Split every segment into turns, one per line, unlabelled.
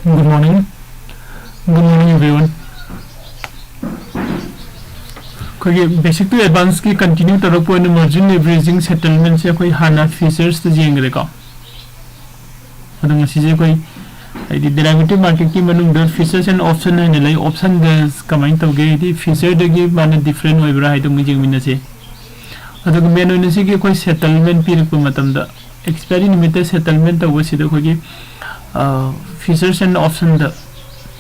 Good morning. Good morning, everyone. Okay, basic to advanced की continue तरफ point margin leveraging settlement से कोई हाना features तो जेंगे देखो. अदम ऐसी जे कोई derivative market की मनुंग दर features and option है निलाई option दर कमाइन तो गए थी feature दर माने different हो इब्राह है तो मुझे मिलने से. अदम मेन होने से कि कोई settlement पीर को मतलब दा expiry निमित्त settlement तो वो सीधे कोई features and option दा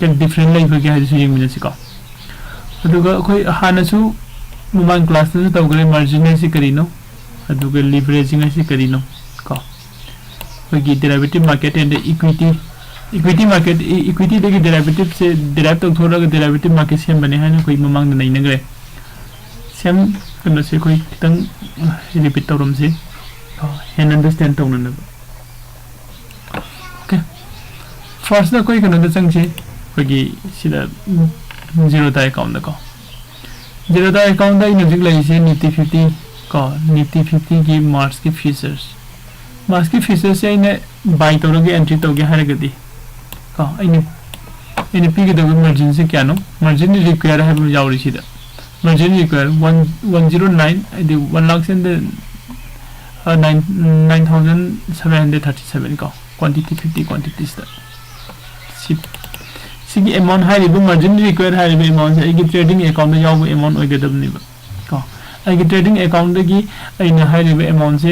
एक different लाइफ क्या है जिसे मिलने से का. अदुगा कोई हाना सु मुमान क्लास में तो अगर मार्जिन ऐसे करी नो अदुगा लीवरेजिंग ऐसे करी नो का कोई derivative market and equity market equity देखिए डेरिवेटिव से डेराइव तो थोड़ा का डेरिवेटिव मार्केट सेम बने हैं ना कोई मुमान नहीं नगरे सेम करने से कोई तंग रिपीट तो रम से हैंड अंडरस्टैंड तो उन्होंने ओके फर्स्ट ना कोई करने तो संग से कोई सीधा Zerodha account का Zerodha account का इन्हें लगी से Nifty 50 का Nifty 50 की मार्च की फीचर्स से इन्हें बाई तोड़ोगे एंट्री तोड़ोगे हर गति का इन्हें पी के दोगे मार्जिन से क्या नो मार्जिन रिक्वायर है मुझे आवड़ी सीधा मार्जिन रिक्वायर 109 इधर 1 लाख से 9,737 का क्वांटिटी 50 क्वांटिटी सिगी अमाउंट है रिबो मार्जिन रिक्वायर है रिबो अमाउंट है एक ट्रेडिंग अकाउंट में जाओ अमाउंट हो गया तब नहीं का एक ट्रेडिंग अकाउंट की इन है रिबो अमाउंट से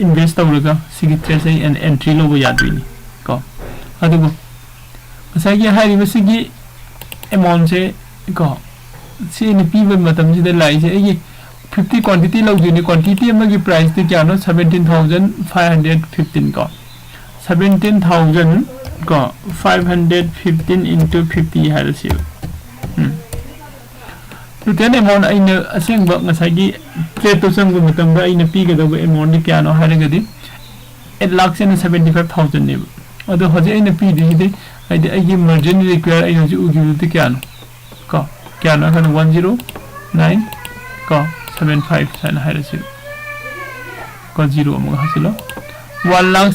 इन्वेस्ट तौरगा सिगी ट्रेड से एंट्री लो याद नहीं का अदुगो ऐसा कि है रिबो सिगी अमाउंट से का सी इन पी में मतलब से लाई से ये 50 क्वांटिटी लो जो क्वांटिटी में की प्राइस तो क्या नो 17,515 का 17,000 का 515 into 50 है रसी तो तेरे अमाउंट आइने असेंग बक नसागी ट्रेड तो संग मतलब का आइने पी के दो अमाउंट क्या नो है रगदी 8 लाख से 75,000 ने अदो हजे आइने पी दी दे आइने मार्जिन रिक्वायर आइने जो उगी तो क्या नो है 109 का 75 है रसी का 0 अमग हसिलो 1 लाख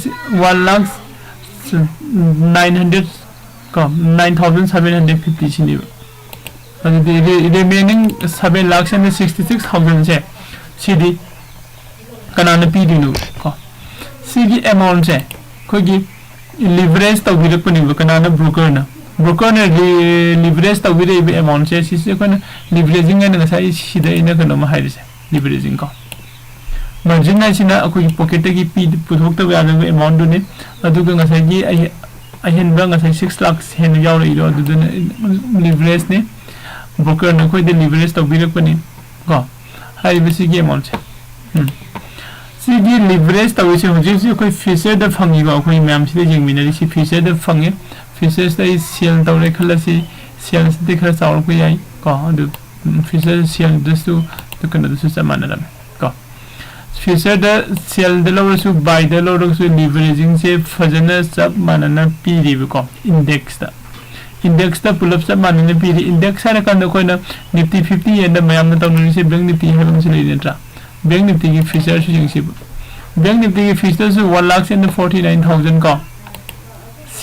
900 का 9,750 छिनी रिमेनिंग 7 लाख से 66,000 से सीधी कनाना पी दिनु का सीधी अमाउंट से कोई लिवरेज तो भी रखने कनाना ब्रोकर ने लिवरेज तो भी अमाउंट से सीसे कोई लिवरेजिंग है ना साइज सीधा इन्हें करना माहिर से लिवरेजिंग का मार्जिन है अखोई पॉकेट की पी पुथोक्तब यादव अमाउंट ने अदुगा ngसाई अहेनबा ngसाई 6 लाख हेन यावरइरो अदुदन लिवरेज ने ब्रोकर ने कोई दे लिवरेज तबिरकपनि को हाइबसी की अमाउंट सिगी लिवरेज तबिसे होजिसि कोई फीचर द फंगिबा कोई मैम से जेंगमिनरि सि फीचर द फंगे फीचर्स द सेल तौरे खलसि सेल से खर चावल को याई को अदु फीचर सेल दसु तो कन दसु समानरा को फीचर द सेल द लोरसु बाय द लोरसु लिवरेजिंग से फजन सब मानना पीरिब को इंडेक्स द पुल अप सब मानना पीरि इंडेक्स है कंद कोइना निफ्टी 50 एंड मैम न तौननि से बैंक निफ्टी है हम से लेनेट्रा बैंक निफ्टी की फीचर से जिंग से बैंक निफ्टी की फीचर से 1 लाख से 49,000 का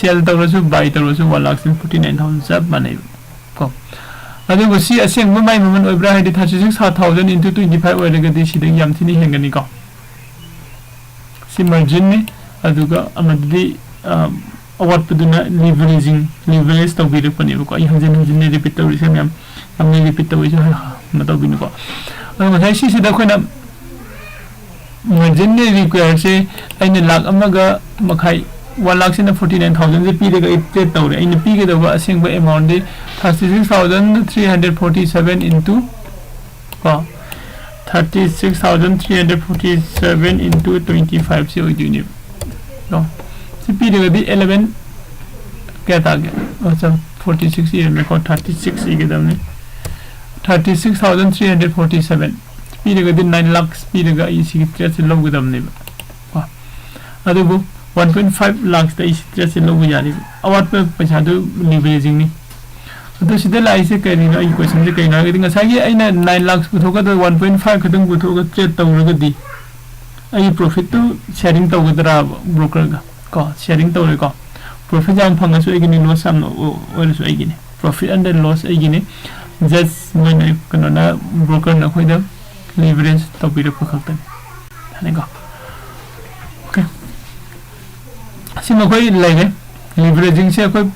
सेल तौरसु बाय तौरसु 1 लाख से 49,000 सब माने को अदु बसी असेंग माय मोमेंट ओब्रा है 36,000 into 25 ओरगदि सिदे यामथिनि हेंगनि को सि मार्जिन ने अदुगा अमदि अवाटपुदुना लिवरेज तो बिरे पने को आई हजन ने रिपीट तो रिसे मैम हमने रिपीट तो इसे मतलब बिनु को अदु मथाई सि सिदा कोना मार्जिन ने रिक्वायर से आइने लाख अमगा मखाई 1 लाख से 49,000 से पीरेगा ट्रेड तौरे इन पी के दबा असेंग अमाउंट दे 36,347 into 36,347 into 25 से होइदिने नो से पीरेगा दी 11 क्या था गया अच्छा 46 ये में को 36 ये दमने 36,347 पीरेगा दी 9 लाख पीरेगा इसी ट्रेड से लोग दमने वाह अदबो 1.5 लाख से इस तरह से लोग यानी अवार्ड पे पैसा तो लिवरेजिंग नहीं तो सीधे लाई से कह रही ना ये क्वेश्चन से कहीं ना कहीं ऐसा कि आई ना 9 लाख पुथोगा तो 1.5 खत्म पुथोगा ट्रेड तौरगा दी आई प्रॉफिट तो शेयरिंग तौगदरा ब्रोकर का शेयरिंग तौरे का profit jam phanga so igini loss am or so igini profit and loss igini just when kana broker na khoida leverage to bi ko khaktan hanega okay sima koi lege leveraging se koi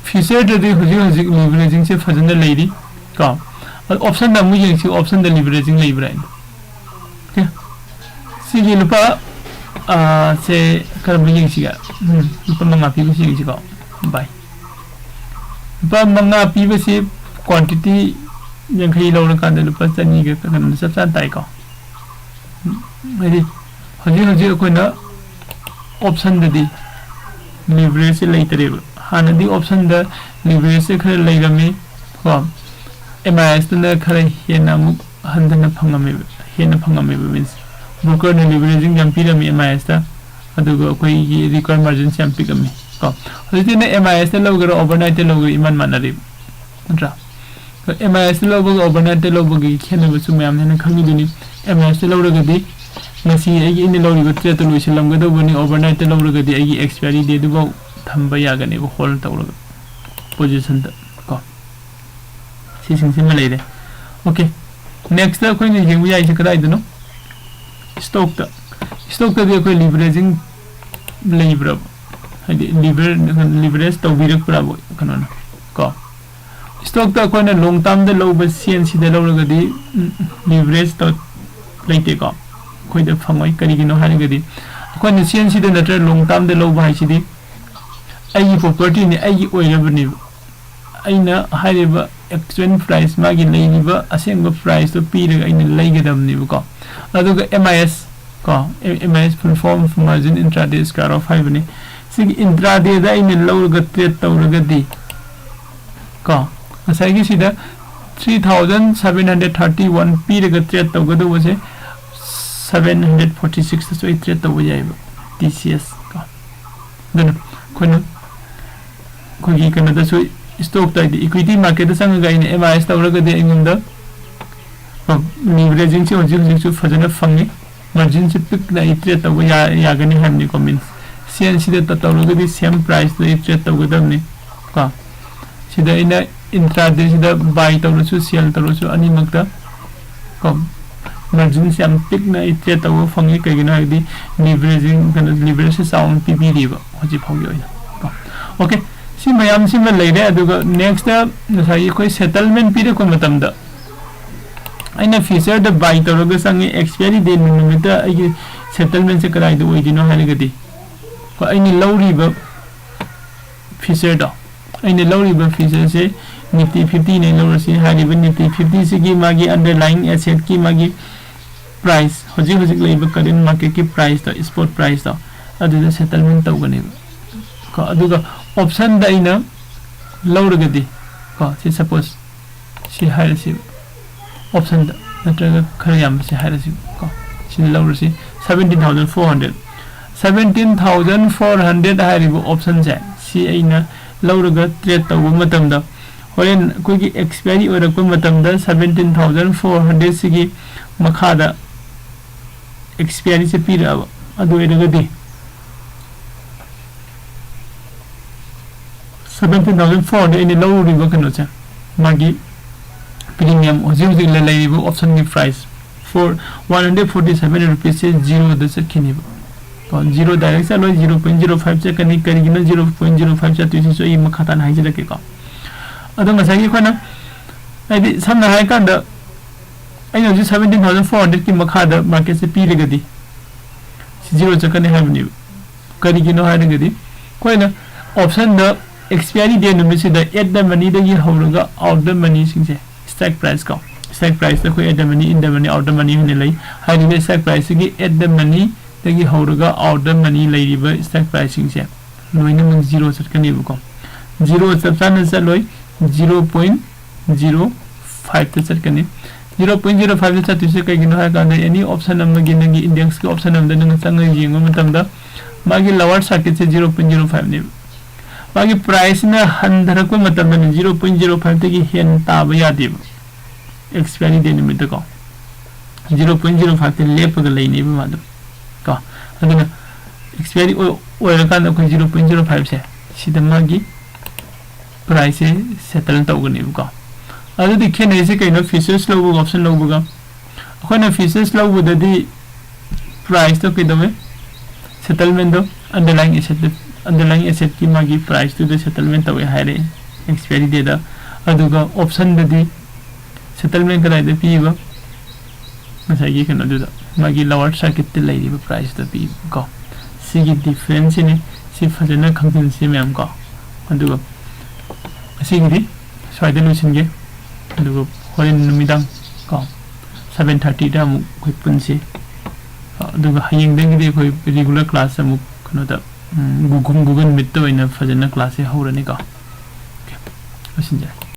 feature de huji leveraging se fajana leidi ka option da mu yeng si option da leveraging leibra okay sigi lupa se karam yeng si ga lupa manga pi si ga bye lupa manga pi si quantity yang khai lo na kan lupa chani ga kan sab san tai ko huji ko na option da di leverage se leitere hana di option da leverage se khare leirami ko MIS na khare hena mu handana phangame means broker na leveraging jam pirami MIS ta adugo koi gi record margin jam pikami ko hodi na MIS ta logro overnight logo iman manari tra MIS logo overnight logo gi khena bu sumyam na khangi duni MIS logo gadi nasi agi in logo go tre to luisalam gado bani overnight logo gadi agi expiry date du thamba yagani bu hold tawro position ta ko si sing sim leide okay next da koi ni jeng ya isa kadai dano stock da de koi leveraging lever hadi leverage to birak bravo kanona ko stock da koi na long term da low ba cnc da low gadi leverage to leite ko koi da phangoi kari gino hani gadi koi na cnc da na long term da low ba hi di ai property ni ai oirabani aina hariba exchange price magi leiba asengba price to piraga aina leigadamni ko aduga MIS ko MIS perform margin intraday scar of 5 ni sig intraday da aina lowga trade tawragadi ko asagi sida 3731 piraga trade tawgadu wase 746 so trade tawjaiba TCS ko dan kono kogi kana da so stock ta equity market sang ga in MIS tawraga de ingunda leveraging se hoji su fajana fangi margin se pick na trade taw ya gani hamni ko means cnc de tawraga de same price de trade taw gadamni ka sida ina intraday sida buy tawru su sell tawru su ani makta ko margin se am pick na trade taw fangi ka gina di leveraging kana leverage sound pp di ba hoji phogyo ina okay si mayam si leire aduga next da sai koi settlement pire ko matamda aina feature da buy tawraga sangi expiry date numita ai settlement se karai do idino halagadi ko aini lowri ba feature da aini lowri ba feature se nifty 50 ne lowri si hali ba nifty 50 se gi magi underlying asset ki magi price hoji leiba current market ki price da spot price da adu settlement tawgani ko aduga option da ina lowragadi ko si suppose si hairasi option da natraga kharyam si hairasi ko si lowrasi 17400 haribu option ja si aina lowraga trade tawu matamda horen kogi expiry ora ko matamda 17400 sigi makhada expiry se pira adu eragadi 17,400 in the low river canocha magi premium or 0 option the price for 147 rupees is 0 the second 0 direct 0.05 second karigina 0.05 chat so I makhatan haijala ke ka adong asagi khana ai samna hai kanda ai no 17,400 ki makhada market se pirigadi 0 second have ni karigino haigadi koina option the expiry date number se da at the money da gi hawraga out the money sing se strike price ko strike price da ko at the money in the money out the money ne lai hai ni strike price gi at the money da gi hawraga out the money lai riba strike pricing se loina mun 0 sat kani ko 0 subsan sa loi 0.05 ta sat kani 0.05 ta tu se kai gi no ha ka da any option number gi ngi index ki option number nang sang gi ngom tam da magi lower circuit se 0.05 ne magi price na handara ko matam na 0.05 te gi hen ta ba ya de expiry date nimit ko 0.05 te lep ga lai ne ba ma ka aduna expiry o ra kan ko 0.05 se sida magi price settle tawgani ko adu dikhe nei se kaino features lo option lo buga akhona features lo budadi price to kidome settlement do underlying asset ki magi price to the settlement awe haire expiry date da aduga option dadi settlement kada de piba masagi kana do magi lower circuit te lay the price da pi ko sigi difference ne si fajana khangin si mem ko aduga sigi side solution ge aduga horin numidang ko 7:30 da mu koi punse aduga hayeng deng de koi regular class amu kano da google meet to ina fajana class e horani ko okay asinja